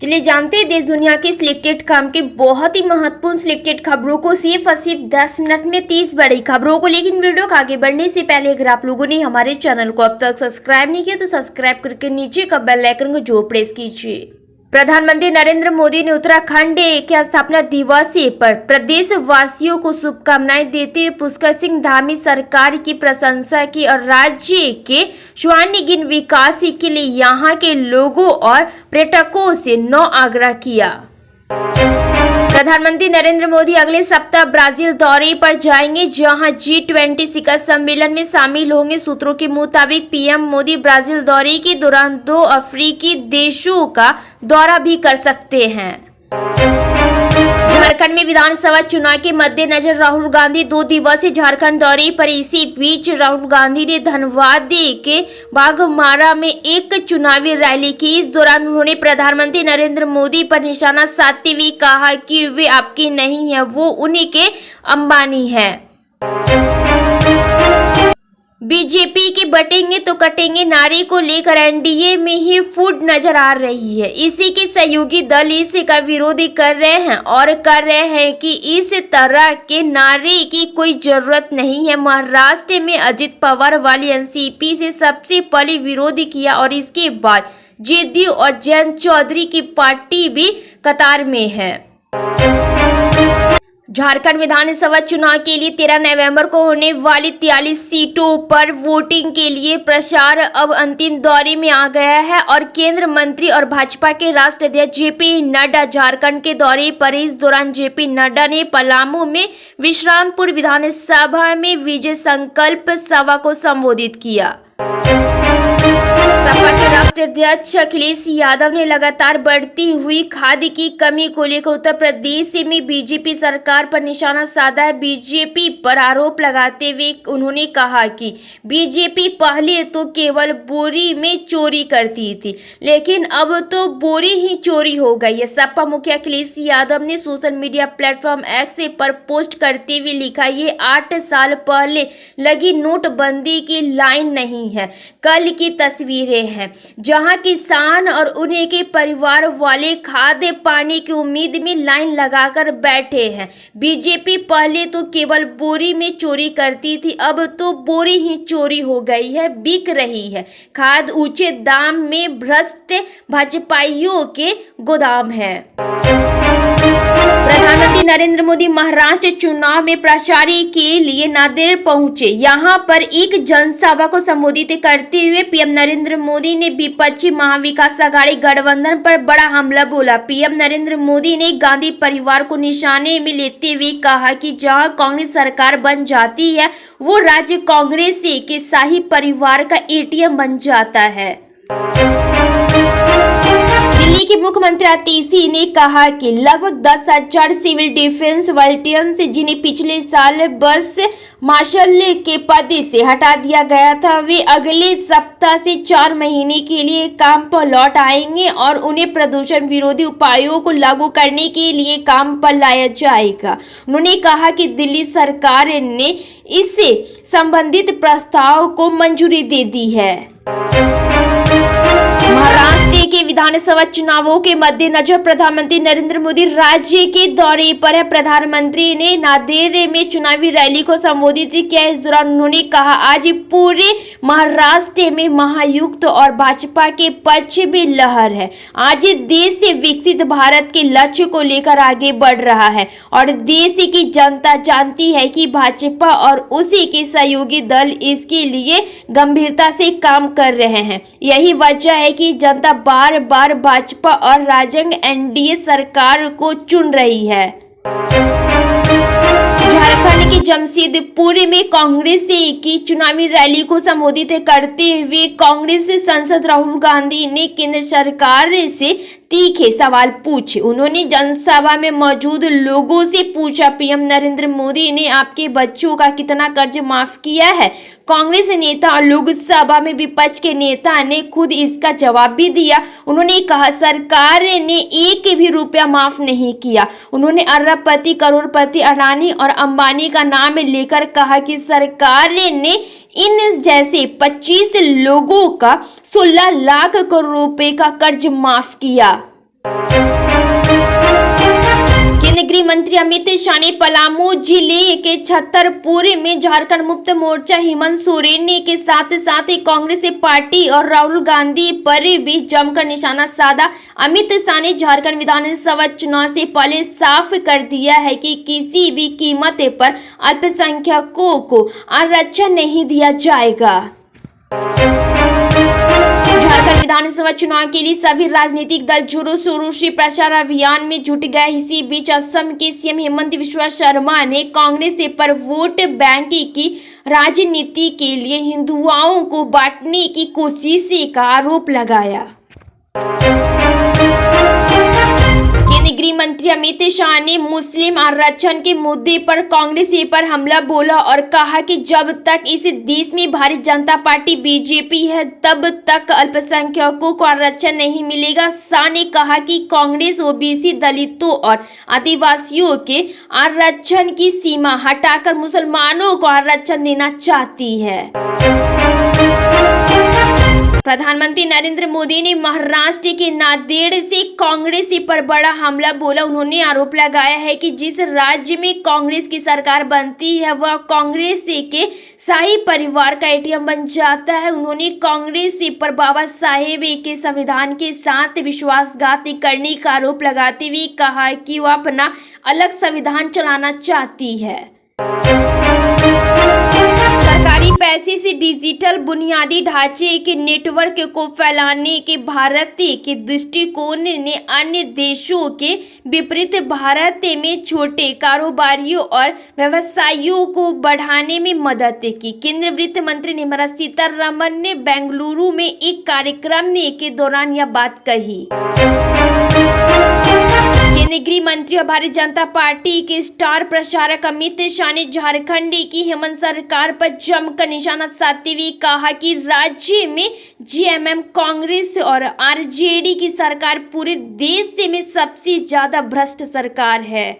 चलिए जानते हैं देश दुनिया के सिलेक्टेड काम के बहुत ही महत्वपूर्ण सिलेक्टेड खबरों को सिर्फ और सिर्फ 10 मिनट में 30 बड़ी खबरों को। लेकिन वीडियो को आगे बढ़ने से पहले अगर आप लोगों ने हमारे चैनल को अब तक सब्सक्राइब नहीं किया तो सब्सक्राइब करके नीचे का बेल आइकन को जरूर प्रेस कीजिए। प्रधानमंत्री नरेंद्र मोदी ने उत्तराखंड के स्थापना दिवस पर प्रदेश वासियों को शुभकामनाएं देते हुए पुष्कर सिंह धामी सरकार की प्रशंसा की और राज्य के सर्वांगीण विकास के लिए यहां के लोगों और पर्यटकों से आग्रह किया। प्रधानमंत्री नरेंद्र मोदी अगले सप्ताह ब्राजील दौरे पर जाएंगे, जहां G20 शिखर सम्मेलन में शामिल होंगे। सूत्रों के मुताबिक पीएम मोदी ब्राजील दौरे के दौरान 2 अफ्रीकी देशों का दौरा भी कर सकते हैं। झारखंड में विधानसभा चुनाव के मद्देनजर राहुल गांधी 2 दिवसीय झारखंड दौरे पर। इसी बीच राहुल गांधी ने धनबाद के बाघमारा में एक चुनावी रैली की। इस दौरान उन्होंने प्रधानमंत्री नरेंद्र मोदी पर निशाना साधते हुए कहा कि वे आपके नहीं है, वो उन्हीं के अंबानी है। बीजेपी के बटेंगे तो कटेंगे नारे को लेकर एनडीए में ही फूट नजर आ रही है। इसी के सहयोगी दल इसका विरोध कर रहे हैं और कर रहे हैं कि इस तरह के नारे की कोई जरूरत नहीं है। महाराष्ट्र में अजित पवार वाली एनसीपी से सबसे पहले विरोध किया और इसके बाद जेडीयू और जयंत चौधरी की पार्टी भी कतार में है। झारखंड विधानसभा चुनाव के लिए 13 नवंबर को होने वाली 43 सीटों पर वोटिंग के लिए प्रचार अब अंतिम दौर में आ गया है और केंद्रीय मंत्री और भाजपा के राष्ट्रीय अध्यक्ष जेपी नड्डा झारखंड के दौरे पर। इस दौरान जेपी नड्डा ने पलामू में विश्रामपुर विधानसभा में विजय संकल्प सभा को संबोधित किया। सपा के राष्ट्रीय अध्यक्ष अखिलेश यादव ने लगातार बढ़ती हुई खाद्य की कमी को लेकर उत्तर प्रदेश में बीजेपी सरकार पर निशाना साधा है। बीजेपी पर आरोप लगाते हुए उन्होंने कहा कि बीजेपी पहले तो केवल बोरी में चोरी करती थी, लेकिन अब तो बोरी ही चोरी हो गई है। सपा मुखिया अखिलेश यादव ने सोशल मीडिया प्लेटफॉर्म एक्स पर पोस्ट करते हुए लिखा, ये 8 साल पहले लगी नोटबंदी की लाइन नहीं है, कल की तस्वीरें हैं जहां किसान और उन्हीं के परिवार वाले खाद्य पानी की उम्मीद में लाइन लगाकर बैठे हैं। बीजेपी पहले तो केवल बोरी में चोरी करती थी, अब तो बोरी ही चोरी हो गई है, बिक रही है। खाद ऊंचे दाम में भ्रष्ट भाजपाइयों के गोदाम है। प्रधानमंत्री नरेंद्र मोदी महाराष्ट्र चुनाव में प्रचार के लिए नांदेड़ पहुंचे। यहां पर एक जनसभा को संबोधित करते हुए पीएम नरेंद्र मोदी ने विपक्षी महाविकास आघाड़ी गठबंधन पर बड़ा हमला बोला। पीएम नरेंद्र मोदी ने गांधी परिवार को निशाने में लेते हुए कहा कि जहां कांग्रेस सरकार बन जाती है, वो राज्य कांग्रेस के शाही परिवार का एटीएम बन जाता है। दिल्ली के मुख्यमंत्री आतिशी ने कहा कि लगभग 10,000 सिविल डिफेंस वॉलंटियर्स जिन्हें पिछले साल बस मार्शल के पद से हटा दिया गया था, वे अगले सप्ताह से 4 महीने के लिए काम पर लौट आएंगे और उन्हें प्रदूषण विरोधी उपायों को लागू करने के लिए काम पर लाया जाएगा। उन्होंने कहा कि दिल्ली सरकार ने इससे संबंधित प्रस्ताव को मंजूरी दे दी है। महाराष्ट्र के विधानसभा चुनावों के मद्देनजर प्रधानमंत्री नरेंद्र मोदी राज्य के दौरे पर है। प्रधानमंत्री ने नांदेड़ में चुनावी रैली को संबोधित किया। इस दौरान उन्होंने कहा, आज पूरे महाराष्ट्र में महायुक्त और भाजपा के पक्ष में लहर है। आज देश से विकसित भारत के लक्ष्य को लेकर आगे बढ़ रहा है और देश की जनता जानती है कि भाजपा और उसी के सहयोगी दल इसके लिए गंभीरता से काम कर रहे हैं। यही वजह है कि जनता बार बार भाजपा और राजग एनडीए सरकार को चुन रही है। झारखंड के जमशेदपुर में कांग्रेस की चुनावी रैली को संबोधित करते हुए कांग्रेस सांसद राहुल गांधी ने केंद्र सरकार से तीखे सवाल पूछे। उन्होंने जनसभा में मौजूद लोगों से पूछा, पीएम नरेंद्र मोदी ने आपके बच्चों का कितना कर्ज माफ किया है? कांग्रेस नेता और लोकसभा में विपक्ष के नेता ने खुद इसका जवाब भी दिया। उन्होंने कहा, सरकार ने एक भी रुपया माफ नहीं किया। उन्होंने अरबपति, करोड़पति अडानी और अंबानी का नाम लेकर कहा कि सरकार ने इन जैसे 25 लोगों का 16 लाख करोड़ रुपए का कर्ज माफ किया। केंद्रीय गृह मंत्री अमित शाह ने पलामू जिले के छतरपुर में झारखंड मुक्त मोर्चा हेमंत सोरेन के साथ कांग्रेस पार्टी और राहुल गांधी पर भी जमकर निशाना साधा। अमित शाह ने झारखंड विधानसभा चुनाव से पहले साफ कर दिया है कि किसी भी कीमत पर अल्पसंख्यकों को आरक्षण नहीं दिया जाएगा। झारखंड विधानसभा चुनाव के लिए सभी राजनीतिक दल जोरों शोरों से प्रचार अभियान में जुट गए। इसी बीच असम के सीएम हेमंत बिस्वा शर्मा ने कांग्रेस पर वोट बैंक की राजनीति के लिए हिंदुओं को बांटने की कोशिश का आरोप लगाया। केंद्रीय गृह मंत्री अमित शाह ने मुस्लिम आरक्षण के मुद्दे पर कांग्रेस पर हमला बोला और कहा कि जब तक इस देश में भारतीय जनता पार्टी बीजेपी है तब तक अल्पसंख्यकों को आरक्षण नहीं मिलेगा। शाह ने कहा कि कांग्रेस ओबीसी, दलितों और आदिवासियों के आरक्षण की सीमा हटाकर मुसलमानों को आरक्षण देना चाहती है। प्रधानमंत्री नरेंद्र मोदी ने महाराष्ट्र के नांदेड़ से कांग्रेस पर बड़ा हमला बोला। उन्होंने आरोप लगाया है कि जिस राज्य में कांग्रेस की सरकार बनती है वह कांग्रेस के शाही परिवार का एटीएम बन जाता है। उन्होंने कांग्रेस पर बाबा साहेब के संविधान के साथ विश्वासघात करने का आरोप लगाते हुए कहा कि वह अपना अलग संविधान चलाना चाहती है। सरकारी पैसे से डिजिटल बुनियादी ढांचे के नेटवर्क को फैलाने के भारत के दृष्टिकोण ने अन्य देशों के विपरीत भारत में छोटे कारोबारियों और व्यवसायियों को बढ़ाने में मदद की। केंद्रीय वित्त मंत्री निर्मला सीतारमण ने बेंगलुरु में एक कार्यक्रम के दौरान यह बात कही। केंद्रीय गृह मंत्री और भारतीय जनता पार्टी के स्टार प्रचारक अमित शाह ने झारखंड की हेमंत सरकार पर जमकर निशाना साधते हुए कहा कि राज्य में जेएमएम, कांग्रेस और आरजेडी की सरकार पूरे देश में सबसे ज्यादा भ्रष्ट सरकार है।